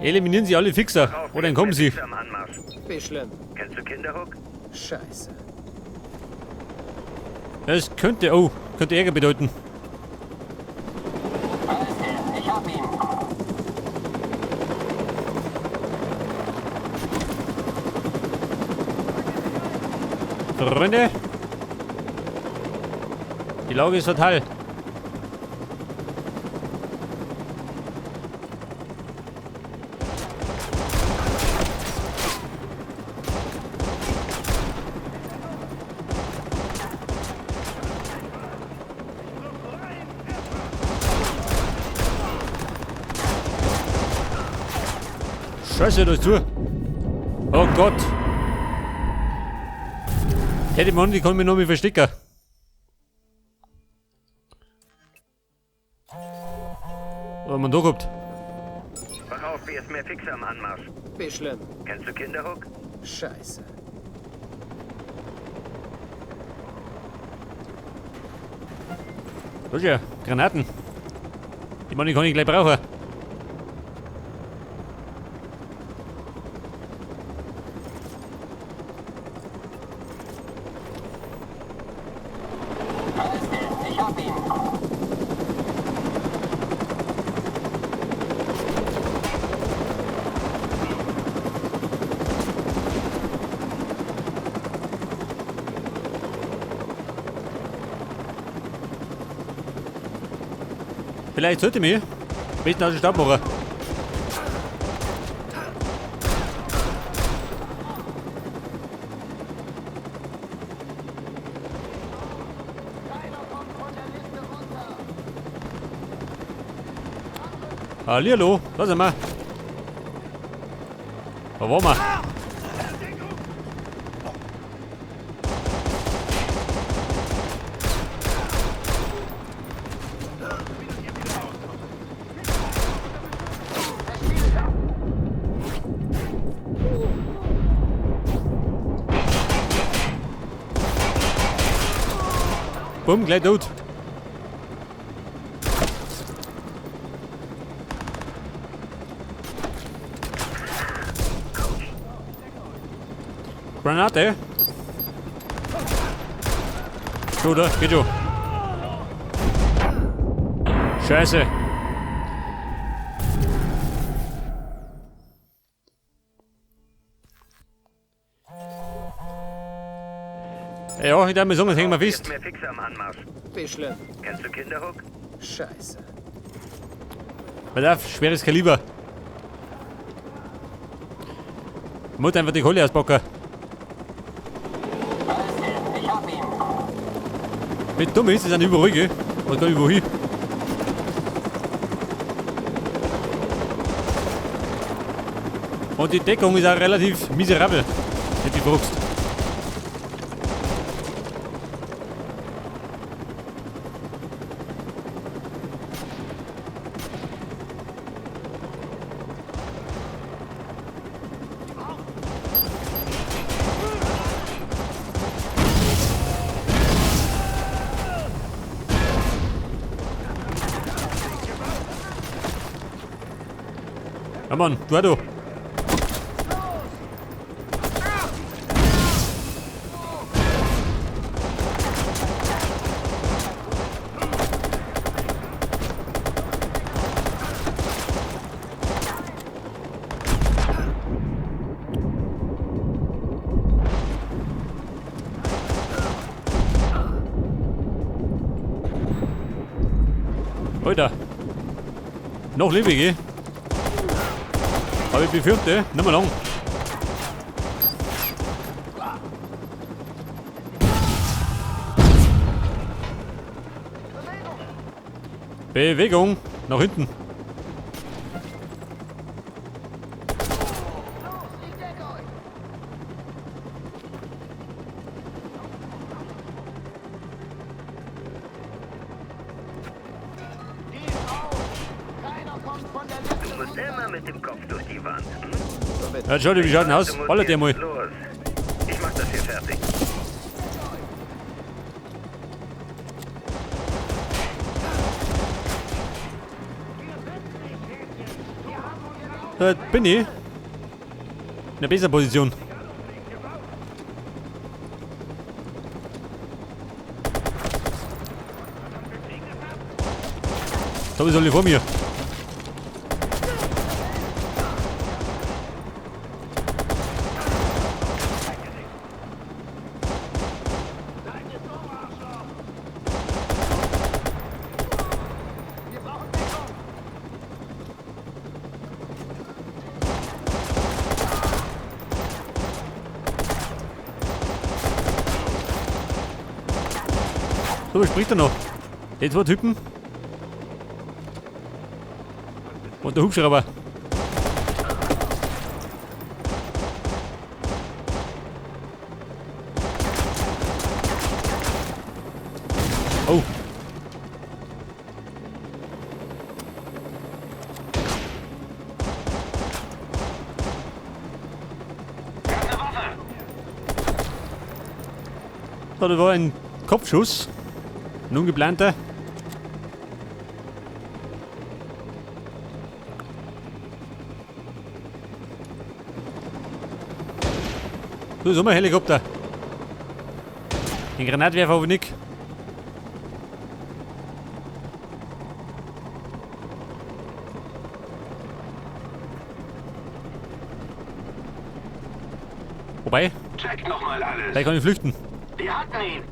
Eliminieren Sie alle Fixer. Oder dann kommen Sie. Fixer am Anmarsch. Wie schlimm. Kennst du Kinderhook? Scheiße. Das könnte, oh, könnte Ärger bedeuten. Ich hab ihn. Freunde. Die Lage ist fatal. Scheiße, da ist zu. Oh Gott. Hätte man, die kann mich noch mal verstecken. Was haben wir da gehabt? Wach auf, hier ist mehr Fixer am Anmarsch. Wie schlimm. Kennst du Kinderhook? Scheiße. Das ist ja Granaten. Die Mann, die kann ich gleich brauchen. Ich hab ihn. Vielleicht sollte ich mich. Besten aus dem Staub machen. Hallihallo, da sind wir. Da waren wir. Bumm, gleich tot. Granate. So, da, geht schon. Scheiße. Ja, ich darf mir sagen, das hängen wir Hier ist fest. mehr Fixer am Anmarsch. Wie schlimm. Kennst du Kinderhook? Scheiße. Pass auf, schweres Kaliber. Muss einfach die Kohle auspacken. Ich hab ihn. Wenn dumm ist, ist dann überall, gell? Was kann ich wohin? Und die Deckung ist auch relativ miserabel. Hätte ich fragst. Ja Mann, du. Alter. Noch lebe ich, gell? Aber ich befürchte, nicht mehr lang. Bewegung nach hinten. Du musst immer mit dem Kopf durch die Wand. Ja, schau dir, wie schaut denn aus? Du musst Ballert dir mal. jetzt los. Ich mach das hier fertig. Da bin ich. In einer besseren Position. Da ist alle vor mir. So, was spricht er noch? Die zwei Typen. Und der Hubschrauber. Oh. So, da war ein Kopfschuss. Ein ungeplanter. So, so ein Helikopter. Den Granatwerfer habe ich nicht. Wobei, Check nochmal alles. gleich kann ich flüchten. Die hatten ihn.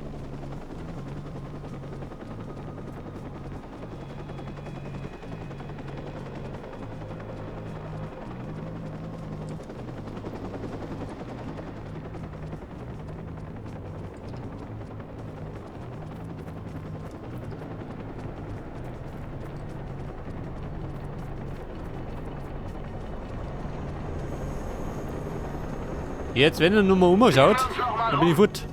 Jetzt, wenn er nur mal umschaut, dann bin ich fort.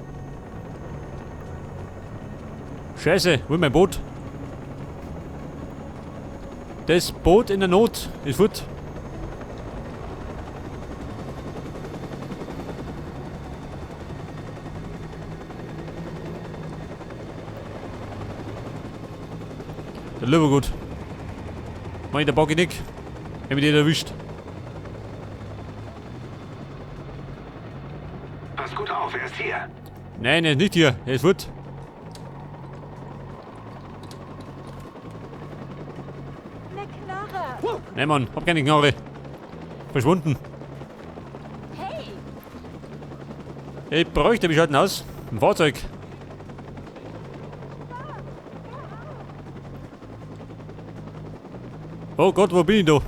Scheiße, wo ist mein Boot? Das Boot in der Not ist fort. Der Löwe gut. Mach ich der Bock nicht. Wenn mich den erwischt. Pass gut auf, er ist hier. Nein, er ist nicht hier. Er ist fort. Eine Knarre. Nein, Mann, hab keine Knarre. Verschwunden. Hey, Ich bräuchte, wie schaut denn aus? Ein Fahrzeug. Oh Gott, wo bin ich da?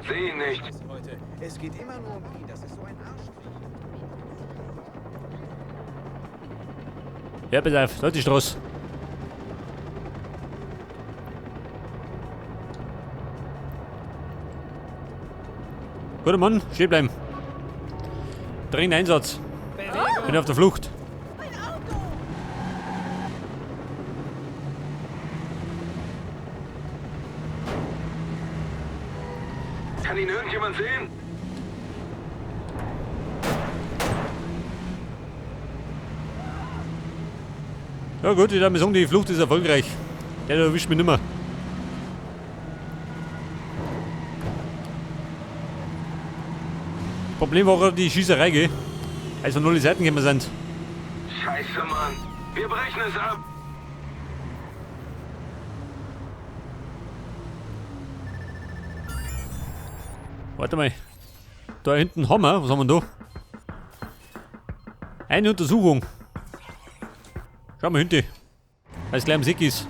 Seh ihn nicht. Heute. Es geht immer nur um ihn. Das ist so ein Arschkrieg. Ja, pass auf, da ist die Straße. Guter Mann, stehen bleiben. Dringender Einsatz. Bin auf der Flucht. mein Auto. Kann ihn irgendjemand sehen? Ja gut, ich darf mir sagen, die Flucht ist erfolgreich. Der erwischt mich nimmer. Problem war gerade die Schießerei, gell? Als von null Seiten gekommen sind. Scheiße, Mann. Wir brechen es ab. Warte mal. Da hinten haben wir, was haben wir da? Eine Untersuchung. Schau mal hinten. Weil es gleich am Sick ist.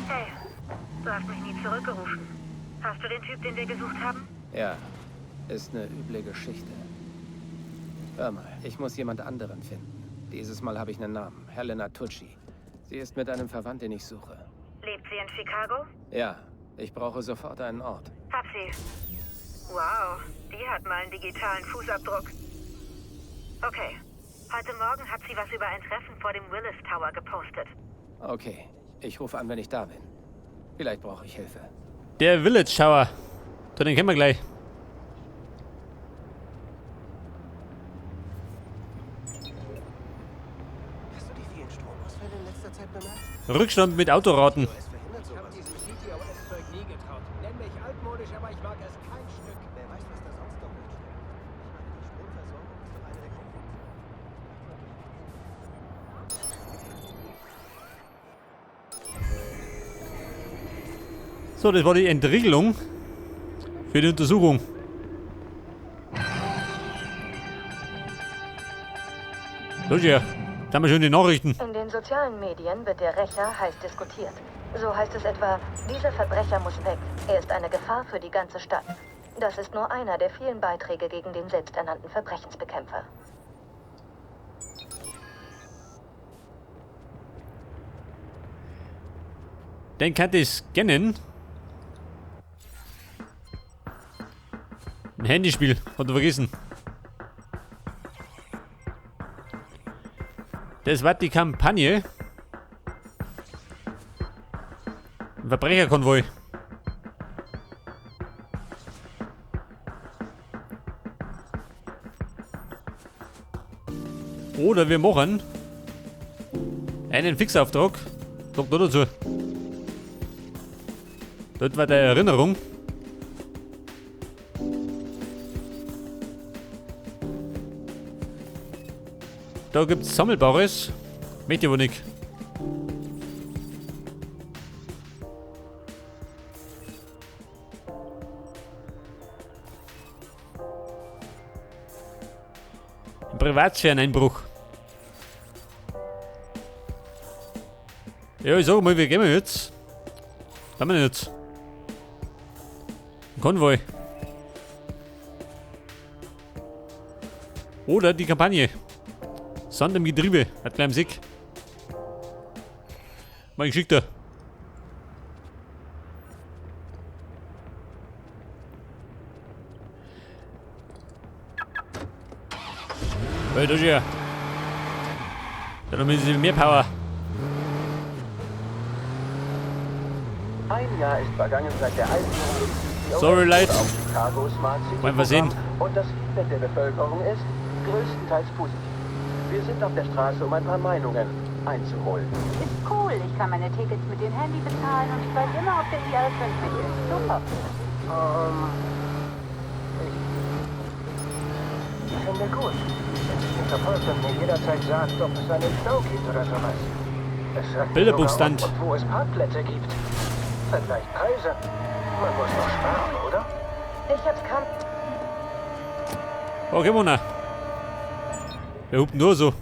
Hey, du hast mich nie zurückgerufen. Hast du den Typ, den wir gesucht haben? Ja, ist eine üble Geschichte. Hör mal, ich muss jemand anderen finden. Dieses Mal habe ich einen Namen. Helena Tucci. Sie ist mit einem Verwandten, den ich suche. Lebt sie in Chicago? Ja, ich brauche sofort einen Ort. Hab sie. Wow, die hat mal einen digitalen Fußabdruck. Okay, heute Morgen hat sie was über ein Treffen vor dem Willis Tower gepostet. Okay, ich rufe an, wenn ich da bin. Vielleicht brauche ich Hilfe. Der Village Tower. Da, den kennen wir gleich. Todesfälle in letzter Zeit bemerkt? Rückstand mit Autoraten. Es verhindert sowas. Ich habe diesem CTOS-Zeug nie getraut. Nenn mich altmodisch, aber ich mag es kein Stück. Wer weiß, was da sonst noch mitsteckt. Ich meine, die Stromversorgung ist doch eine der Grundfunktionen. So, das war die Entriegelung für die Untersuchung. So, ja, da haben wir schon die Nachrichten. In den sozialen Medien wird der Rächer heiß diskutiert. So heißt es etwa, dieser Verbrecher muss weg. Er ist eine Gefahr für die ganze Stadt. Das ist nur einer der vielen Beiträge gegen den selbsternannten Verbrechensbekämpfer. Den kann ich scannen. Ein Handyspiel, hat er vergessen. Das war die Kampagne. Ein Verbrecherkonvoi. Oder wir machen einen Fixauftrag. Sagt da dazu. Dort war der Erinnerung. Da gibt es Sammelbares. Möchte ich aber nicht. Ein Privatsphäreneinbruch. Ja, ich sag mal, wie gehen wir jetzt? Was haben wir denn jetzt? Ein Konvoi. Oder die Kampagne. Sand im Getriebe. Hat gleich am Sick. Mal geschickt da. Hey, da ist ja. Da haben wir ein bisschen mehr Power. Ein Jahr ist vergangen seit der Einführung des Sorry, Leute. auf Chicago Smart City Wollen wir sehen. und das Feedback der Bevölkerung ist größtenteils positiv. Wir sind auf der Straße, um ein paar Meinungen einzuholen. Ist cool. Ich kann meine Tickets mit dem Handy bezahlen und ich weiß immer, ob der IR5 mit ist. Super. Ich finde gut. Der Verfolger mir jederzeit sagt, ob es einen Stau gibt oder sowas. Es sagt Bilderbuchstand. sogar, ob und wo es Parkplätze gibt. Vergleich Preise. Man muss doch sparen, oder? Ich hab's kaum. Okay, Mona. Wer hupt nur so?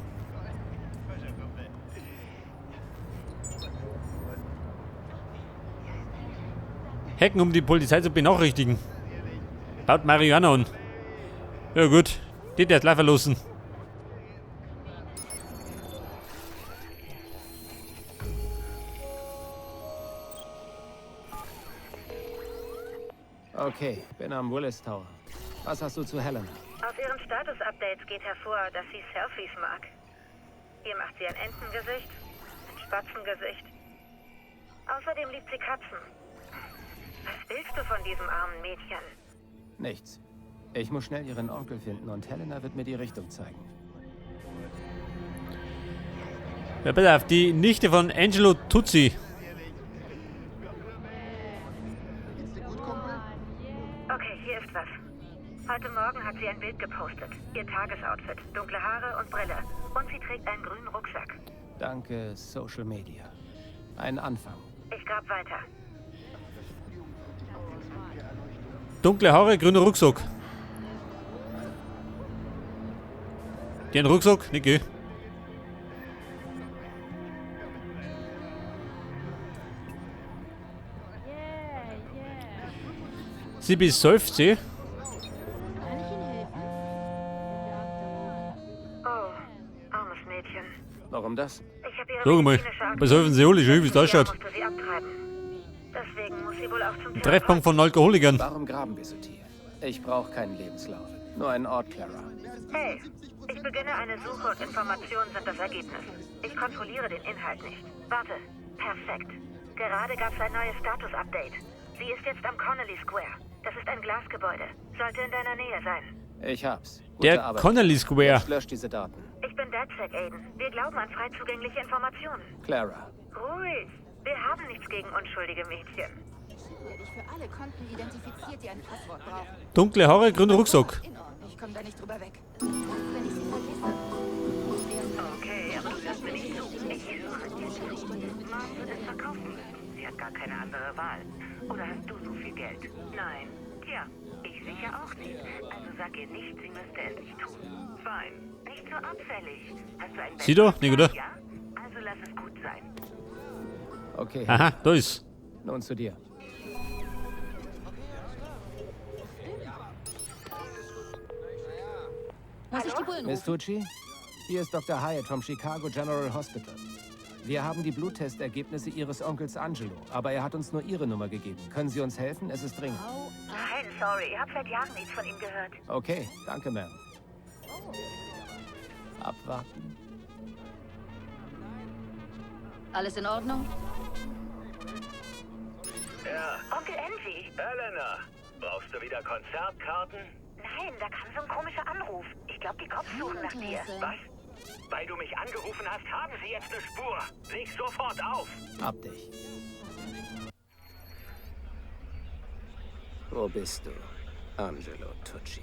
Hacken, um die Polizei zu benachrichtigen. Baut Marihuana an. Ja gut, die jetzt live verlassen. Okay, bin am Willis Tower. Was hast du zu Helena? Aus ihren Status-Updates geht hervor, dass sie Selfies mag. Hier macht sie ein Entengesicht, ein Spatzengesicht. Außerdem liebt sie Katzen. Was willst du von diesem armen Mädchen? Nichts. Ich muss schnell ihren Onkel finden und Helena wird mir die Richtung zeigen. Ja, pass auf, die Nichte von Angelo Tuzzi. Okay, hier ist was. Heute Morgen hat sie ein Bild gepostet. Ihr Tagesoutfit, dunkle Haare und Brille. Und sie trägt einen grünen Rucksack. Danke, Social Media. Ein Anfang. Ich grab weiter. Dunkle Haare, grüner Rucksack. Die einen Rucksack? Niki. Sie besäuft sie. Oh, armes Mädchen. Warum das? Ich habe ihre Sag mal, medizinische besäufen sie alle schön, wie es da Akte- ausschaut. musste sie abtreiben. Deswegen muss sie wohl auch zum Treffpunkt von Alkoholikern. Warum graben wir so tief? Ich brauche keinen Lebenslauf. Nur einen Ort, Clara. Hey, ich beginne eine Suche und Informationen sind das Ergebnis. Ich kontrolliere den Inhalt nicht. Warte, perfekt. Gerade gab es ein neues Status-Update. Sie ist jetzt am Connolly Square. Das ist ein Glasgebäude. Sollte in deiner Nähe sein. Ich hab's. Der Connolly Square. Lösch diese Daten. Ich bin dead InfoSec, Aiden. Wir glauben an frei zugängliche Informationen. Clara. Ruhig. Wir haben nichts gegen unschuldige Mädchen. Werde ich für alle Konten identifiziert, die ein Passwort brauchen. Dunkle Haare, grüner Rucksack. In Ordnung, ich komme da nicht drüber weg. Was, wenn ich sie vergesse? Okay, aber du hörst mir nicht zu. Ich suche. Mom wird es verkaufen müssen. Sie hat gar keine andere Wahl. Oder hast du so viel Geld? Nein. Tja, ich sicher auch nicht. Also sag ihr nicht, sie müsste es nicht tun. Fein. Nicht so abfällig. Hast du einen Sieh doch, nicht, oder? Ja? Also lass es gut sein. Okay, Aha, da ist. nun zu dir. Muss ich die Bullen Miss Tucci, hier ist Dr. Hyatt vom Chicago General Hospital. Wir haben die Blutttestergebnisse Ihres Onkels Angelo, aber er hat uns nur Ihre Nummer gegeben. Können Sie uns helfen? Es ist dringend. Nein, sorry. Ich habe seit Jahren nichts von ihm gehört. Okay, danke, Ma'am. Abwarten. Alles in Ordnung? Ja, Onkel Envy. Elena, brauchst du wieder Konzertkarten? Nein, da kam so ein komischer Anruf. Ich glaube, die Cops suchen nach dir. Was? Weil du mich angerufen hast, haben sie jetzt eine Spur. Leg sofort auf. Hab dich. Wo bist du, Angelo Tucci?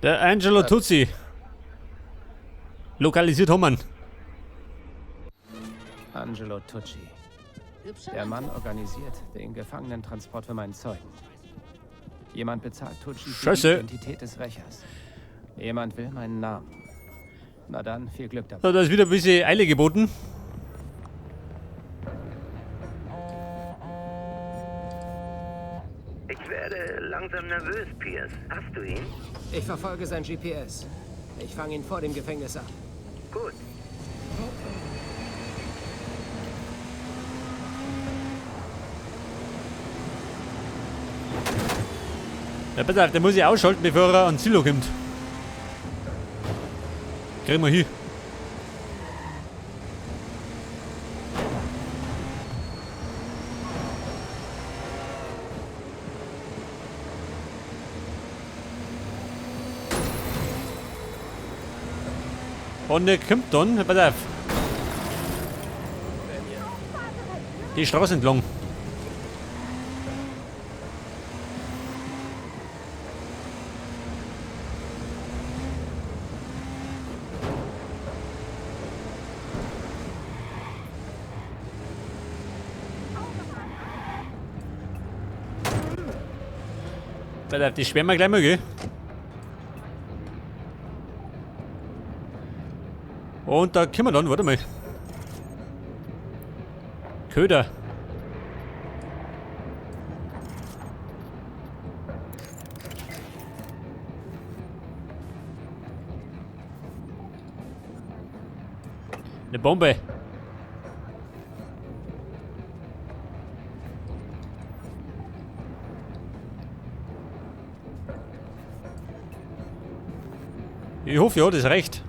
Der Angelo Tucci. Lokalisiert haben wir ihn. Angelo Tucci. Der Mann organisiert den Gefangenentransport für meinen Zeugen. Jemand bezahlt Tucci für die Scheiße. Identität des Rächers. Jemand will meinen Namen. Na dann, viel Glück dabei. So, da ist wieder ein bisschen Eile geboten. Ich werde langsam nervös, Pierce. Hast du ihn? Ich verfolge sein GPS. Ich fange ihn vor dem Gefängnis ab. Gut. Ja, pass auf, der muss ich ausschalten, bevor er ans Silo kommt. Kriegen wir hin. Und der kommt dann, pass auf. Die Straße entlang. Pass auf, die sperren wir gleich mal, gell? Und da können wir dann, warte mal. Köder. Eine Bombe. Ich hoffe, ja, das reicht.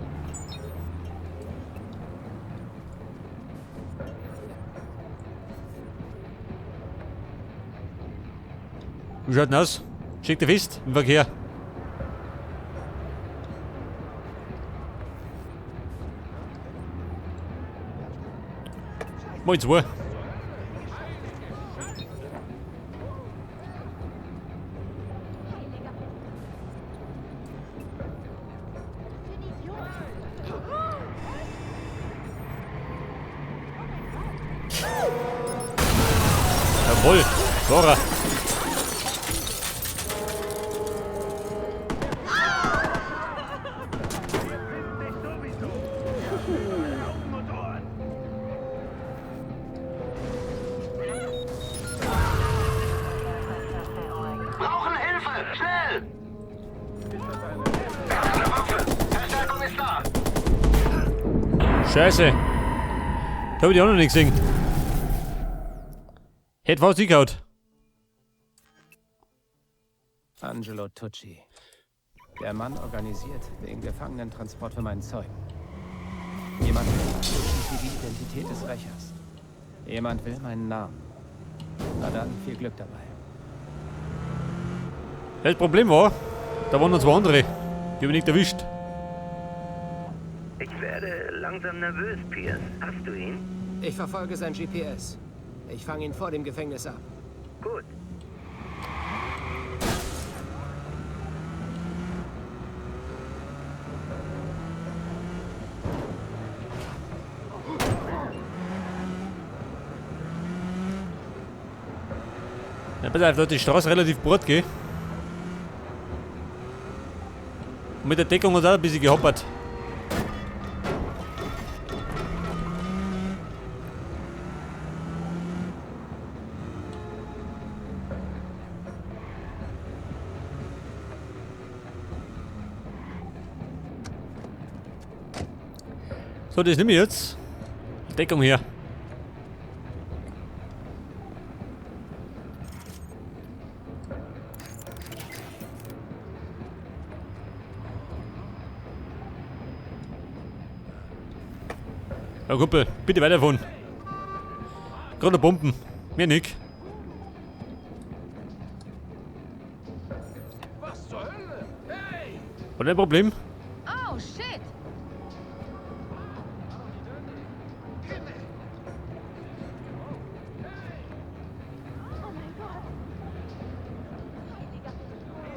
Wie schaut denn aus? Schickt ihr fest im Verkehr? Mal zwei. Jawohl, Dora. Brauchen Hilfe! Schnell! Eine Waffe! Verstärkung ist da! Scheiße. Da hab ich auch noch nicht gesehen. Hätte fast gehaut. Angelo Tucci. Der Mann organisiert den Gefangenentransport für meinen Zeugen. Jemand will für die Identität des Rächers. Jemand will meinen Namen. Na dann, viel Glück dabei. Das Problem war, da waren noch zwei andere. Die hab ich nicht erwischt. Ich werde langsam nervös, Pierce. Hast du ihn? Ich verfolge sein GPS. Ich fange ihn vor dem Gefängnis ab. Gut. Ja, pass auf, da ist die Straße relativ breit, gell? Und mit der Deckung hat es auch ein bisschen gehoppert. So, das nehme ich jetzt. Deckung her. Ja, Kumpel, bitte weiter von. Gerade Bomben. Mehr nicht. Was zur Hölle? Hey! Hat ein Problem? Oh, shit!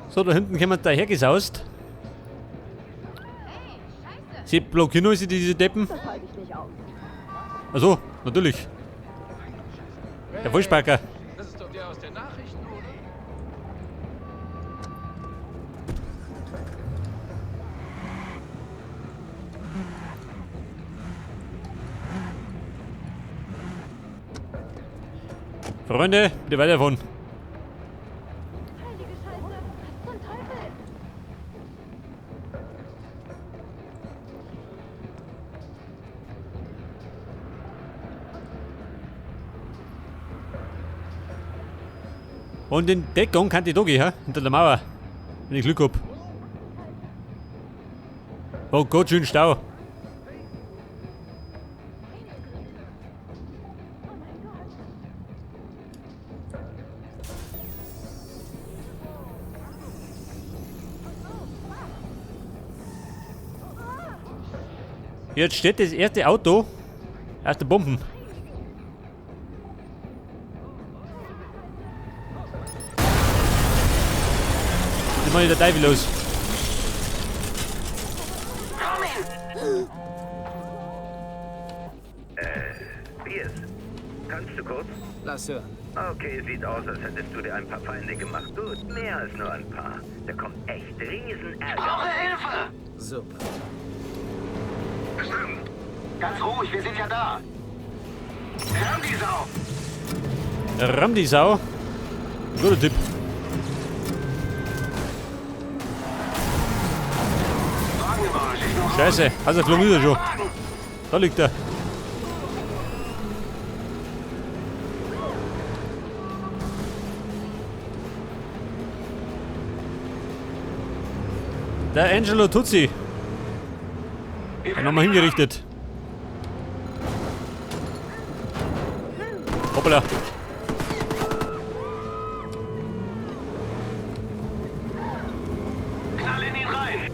So, da hinten kommen wir dahergesaust. Sie blockieren uns diese Deppen. Das halte ich nicht aus. Achso, natürlich. Der Vollsparker. Das ist doch der aus den Nachrichten, oder? Freunde, bitte weiter von. Heilige Scheiße! Was zum Teufel? Und in Deckung kann die da gehen, hinter der Mauer. Wenn ich Glück hab. Oh Gott, schön Stau. Jetzt steht das erste Auto aus der Bomben. Jetzt mach ich der Teufel los. Pierce, kannst du kurz? Lass hören. Okay, sieht aus, als hättest du dir ein paar Feinde gemacht. Gut, mehr als nur ein paar. Da kommt echt Riesenärger. Hilfe! Super. Bestimmt. Ganz ruhig, wir sind ja da. Wir haben die Sau. Ramm die Sau. Guter Tipp. Wagenmarsch, ich noch Scheiße, also flog wieder schon. Da liegt er. Der Angelo Tutsi. Hat nochmal hingerichtet. Hoppala. Knall in ihn rein.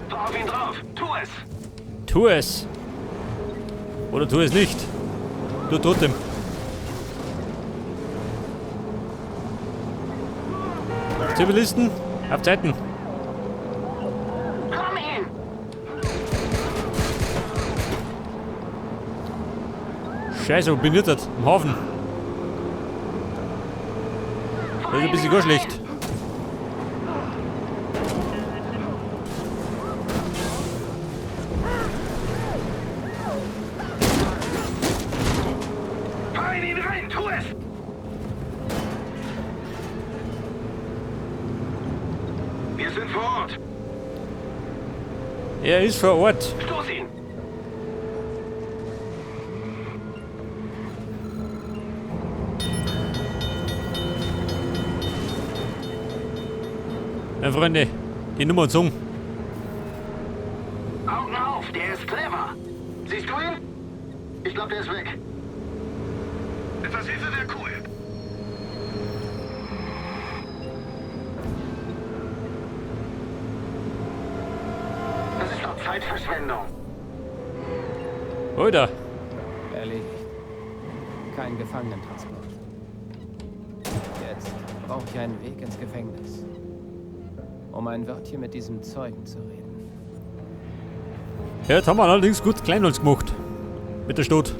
Fahr auf ihn drauf. Tu es. Tu es. Oder tu es nicht. Du Totem. Zivilisten, auf Zeiten. Komm ihn. Scheiße, wo bin ich jetzt? Im Hafen. Das ist ein bisschen gar schlecht. Fahr in ihn rein. Tu es. Wir sind vor Ort. Er ist vor Ort. Stoß ihn. Ja, Freunde, die Nummer und Song. Augen auf, der ist clever. Siehst du ihn? Ich glaube, der ist weg. Etwas Hilfe wäre cool. Das ist doch Zeitverschwendung. Oder? Erledigt. Kein Gefangenentransport. Jetzt brauche ich einen Weg ins Gefängnis, um ein Wörtchen mit diesem Zeugen zu reden. Ja, jetzt haben wir allerdings gut klein uns gemacht. Mit der Stadt.